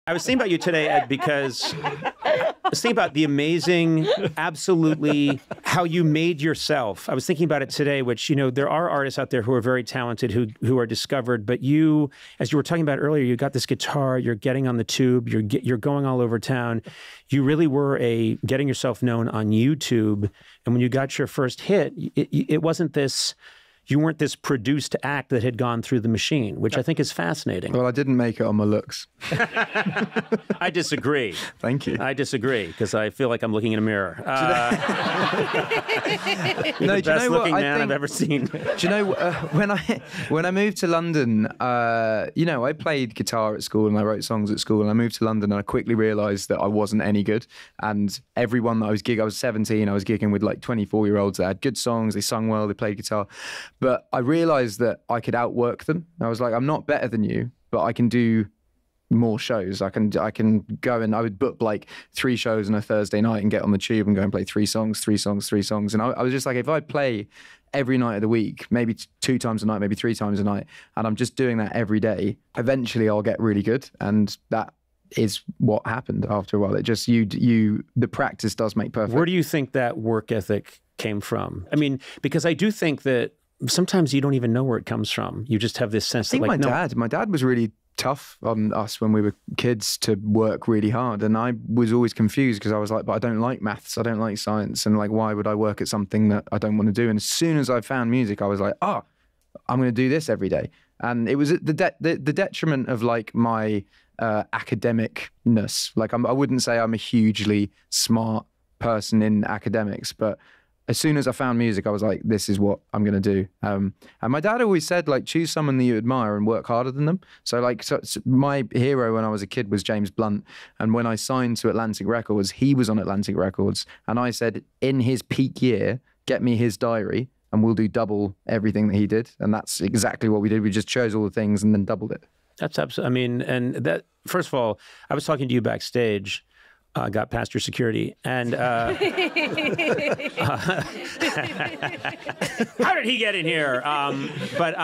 I was thinking about you today, Ed, because I was thinking about the amazing, absolutely, how you made yourself. I was thinking about it today, which, you know, there are artists out there who are very talented, who are discovered, but you, as you were talking about earlier, you got this guitar, you're getting on the tube, you're going all over town. You really were getting yourself known on YouTube, and when you got your first hit, it wasn't this... You weren't this produced act that had gone through the machine, which I think is fascinating. Well, I didn't make it on my looks. I disagree. Thank you. I disagree, because I feel like I'm looking in a mirror. You're the best looking man I've ever seen. Do you know, when I moved to London, you know, I played guitar at school and I wrote songs at school, and I moved to London and I quickly realised that I wasn't any good. And everyone that I was 17, I was gigging with like 24-year-olds that had good songs, they sung well, they played guitar. But I realised that I could outwork them. I was like, I'm not better than you, but I can do more shows. I can go, and I would book like 3 shows on a Thursday night and get on the tube and go and play 3 songs. And I was just like, if I play every night of the week, maybe 2 times a night, maybe 3 times a night, and I'm just doing that every day, eventually I'll get really good. And that is what happened after a while. It just, the practice does make perfect. Where do you think that work ethic came from? I mean, because I do think that sometimes you don't even know where it comes from. You just have this sense that, like, my dad was really tough on us when we were kids to work really hard, and I was always confused because I was like, but I don't like maths, I don't like science, and like, why would I work at something that I don't want to do? And as soon as I found music, I was like, oh, I'm going to do this every day. And it was the detriment of like my academicness. Like, I wouldn't say I'm a hugely smart person in academics, but as soon as I found music, I was like, this is what I'm going to do. And my dad always said, like, choose someone that you admire and work harder than them. So like, so my hero when I was a kid was James Blunt. And when I signed to Atlantic Records, he was on Atlantic Records. And I said, in his peak year, get me his diary and we'll do double everything that he did. And that's exactly what we did. We just chose all the things and then doubled it. That's absolutely, I mean, and that, first of all, I was talking to you backstage. Got past your security, and how did he get in here? But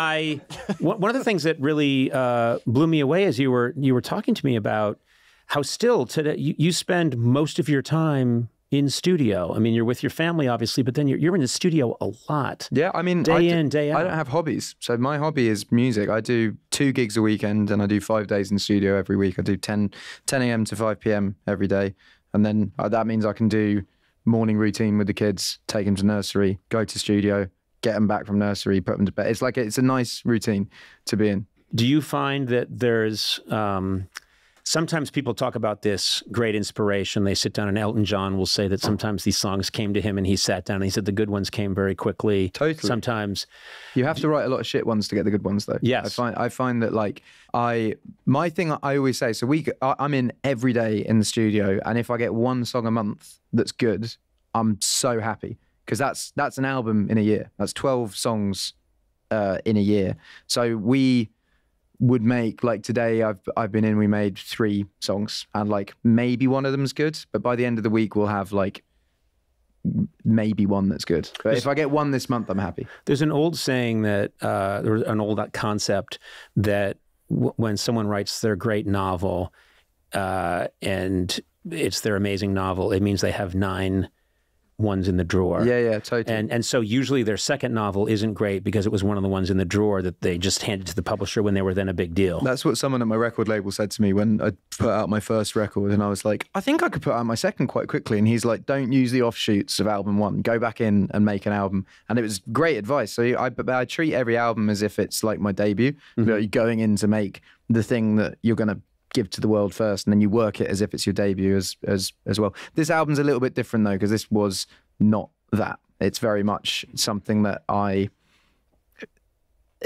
one of the things that really blew me away as you were talking to me about how still today you spend most of your time in studio. I mean, you're with your family, obviously, but then you're in the studio a lot. Yeah, I mean, day in, day out. I don't have hobbies. So my hobby is music. I do 2 gigs a weekend, and I do 5 days in studio every week. I do 10 a.m. to 5 p.m. every day. And then that means I can do morning routine with the kids, take them to nursery, go to studio, get them back from nursery, put them to bed. It's a nice routine to be in. Do you find that there's... sometimes people talk about this great inspiration. They sit down, and Elton John will say that sometimes these songs came to him and he sat down and he said the good ones came very quickly. Totally. Sometimes. You have to write a lot of shit ones to get the good ones, though. Yes. I find that, like, my thing I always say, so I'm in every day in the studio, and if I get 1 song a month that's good, I'm so happy. Because that's an album in a year. That's 12 songs in a year. So we would make, like today I've been in, we made 3 songs, and like maybe one of them's good, but by the end of the week we'll have like maybe 1 that's good. But if I get 1 this month, I'm happy. There's an old saying that there's an old concept that when someone writes their great novel and it's their amazing novel, it means they have 9 ones in the drawer. Yeah, totally. And so usually their second novel isn't great because it was one of the ones in the drawer that they just handed to the publisher when they were then a big deal. That's what someone at my record label said to me when I put out my first record, and I was like, I think I could put out my second quite quickly. And he's like, don't use the offshoots of album 1. Go back in and make an album. And it was great advice. So I treat every album as if it's like my debut. Mm-hmm. You're going in to make the thing that you're going to give to the world first, and then you work it as if it's your debut as well. This album's a little bit different though, because this was not that. It's very much something that I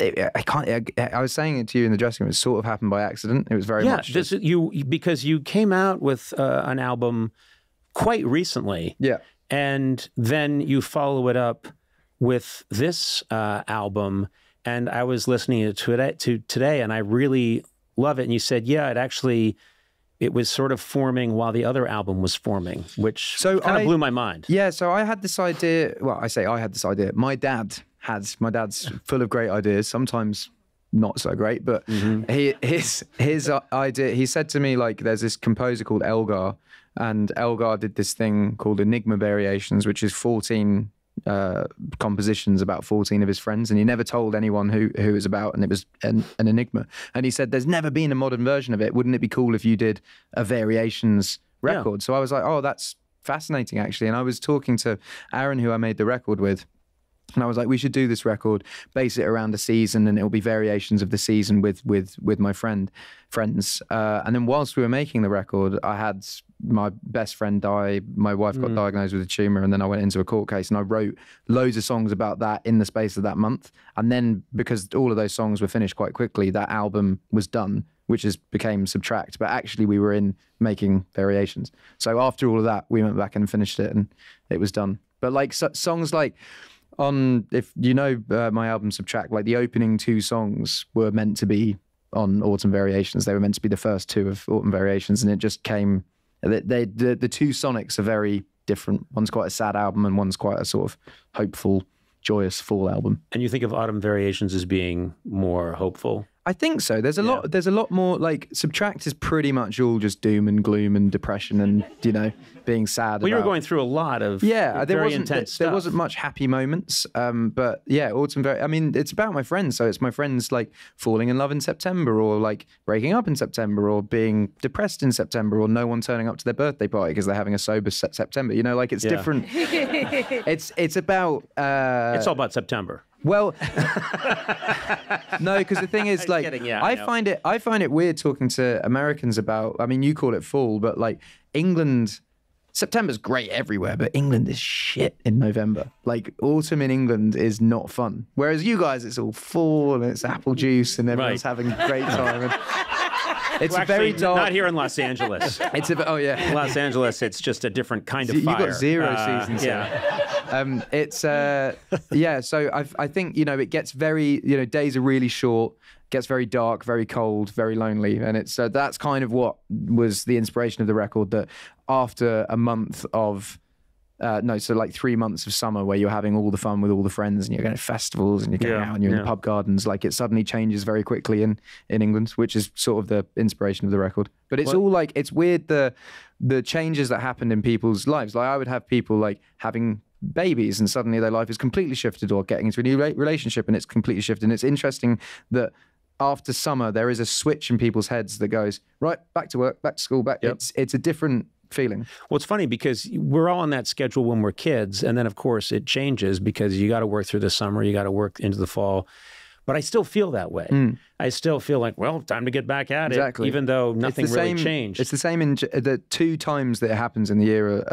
was saying it to you in the dressing room. It sort of happened by accident. It was very much just... because you came out with an album quite recently. Yeah. And then you follow it up with this album, and I was listening to it today, and I really love it. And you said, yeah, it was sort of forming while the other album was forming, which kind of blew my mind. Yeah, so I had this idea. Well, I say I had this idea. My dad's full of great ideas. Sometimes not so great. But his idea, he said to me, like, there's this composer called Elgar, and Elgar did this thing called Enigma Variations, which is 14 compositions about 14 of his friends, and he never told anyone who it was about, and it was an enigma. And he said, there's never been a modern version of it. Wouldn't it be cool if you did a Variations record? So I was like, oh, that's fascinating, actually. And I was talking to Aaron, who I made the record with, and I was like, we should do this record, base it around the season, and it'll be variations of the season with my friends. And then whilst we were making the record, I had my best friend die. My wife got diagnosed with a tumor, and then I went into a court case, and I wrote loads of songs about that in the space of that month. And then, because all of those songs were finished quite quickly, that album was done, which became Subtract. But actually, we were in making Variations. So after all of that, we went back and finished it, and it was done. But like songs like, if you know my album Subtract, like the opening 2 songs were meant to be on Autumn Variations. They were meant to be the first 2 of Autumn Variations, and it just came. The 2 sonics are very different. One's quite a sad album, and one's quite a sort of hopeful, joyous fall album. And you think of Autumn Variations as being more hopeful? I think so. There's a lot. There's a lot more. Like Subtract is pretty much all just doom and gloom and depression and being sad. Well, you were going through a lot of very intense stuff. There wasn't much happy moments. But yeah, Autumn. I mean, it's about my friends. So it's my friends like falling in love in September, or like breaking up in September, or being depressed in September, or no one turning up to their birthday party because they're having a sober September. Like it's different. It's about. It's all about September. Well, no, because the thing is, like, I find it weird talking to Americans about. I mean, you call it fall, but like England, September's great everywhere, but England is shit in November. Like autumn in England is not fun. Whereas you guys, it's all fall and it's apple juice and everyone's having a great time. And it's very dark. Not here in Los Angeles. Los Angeles, it's just a different kind of fire. You've got 0 seasons. So I think it gets very days are really short, gets very dark, very cold, very lonely, and it's that's kind of what was the inspiration of the record. That after a month of like 3 months of summer where you're having all the fun with all the friends and you're going to festivals and you're going out and you're in the pub gardens, like it suddenly changes very quickly in England, which is sort of the inspiration of the record. But it's all like, it's weird the changes that happened in people's lives. Like I would have people like having babies and suddenly their life is completely shifted, or getting into a new relationship and it's completely shifted. And it's interesting that after summer there is a switch in people's heads that goes, right, back to work, back to school, back. It's a different feeling. Well, it's funny because we're all on that schedule when we're kids, and then of course it changes because you got to work through the summer, you got to work into the fall. But I still feel that way. I still feel like, well, time to get back at it, even though nothing really changed. It's the same in the 2 times that it happens in the year,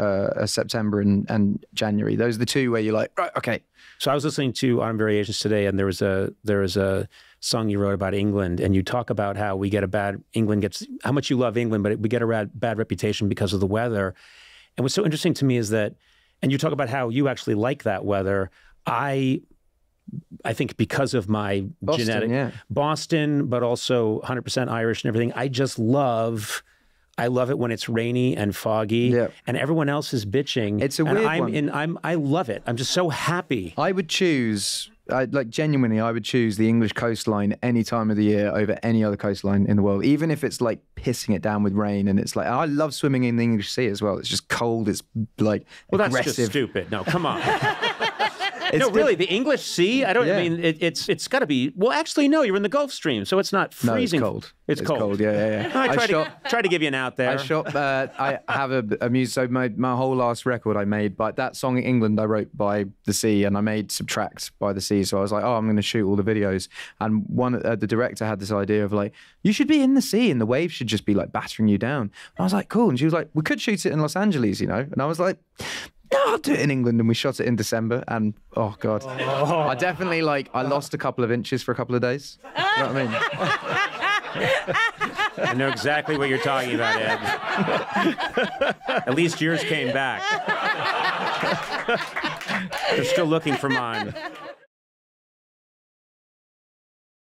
September and January. Those are the 2 where you're like, right, okay. So I was listening to Autumn Variations today, and there was a song you wrote about England, and you talk about how how much you love England, but we get a bad reputation because of the weather. And what's so interesting to me is that, and you talk about how you actually like that weather. I think because of my genetic Boston, but also 100% Irish and everything, I love it when it's rainy and foggy, and everyone else is bitching. It's a weird one. I love it. I'm just so happy. I would choose, genuinely, I would choose the English coastline any time of the year over any other coastline in the world, even if it's like pissing it down with rain. And it's like, I love swimming in the English Sea as well. It's just cold. It's like aggressive. That's just stupid. No, come on. No, really, the English Sea. I mean, it's got to be. Well, actually, no. You're in the Gulf Stream, so it's not freezing. No, it's cold. It's cold. Yeah. I try to give you an out there. I have a music. So my whole last record I made, but that song in England I wrote by the sea, and I made Subtract by the sea. So I was like, I'm going to shoot all the videos. And the director had this idea of like, you should be in the sea, and the waves should just be like battering you down. And I was like, cool. And she was like, we could shoot it in Los Angeles, And I was like, no, I'll do it in England. And we shot it in December, and oh god, I definitely I lost a couple of inches for a couple of days. You know what I mean? I know exactly what you're talking about, Ed. At least yours came back. They're still looking for mine.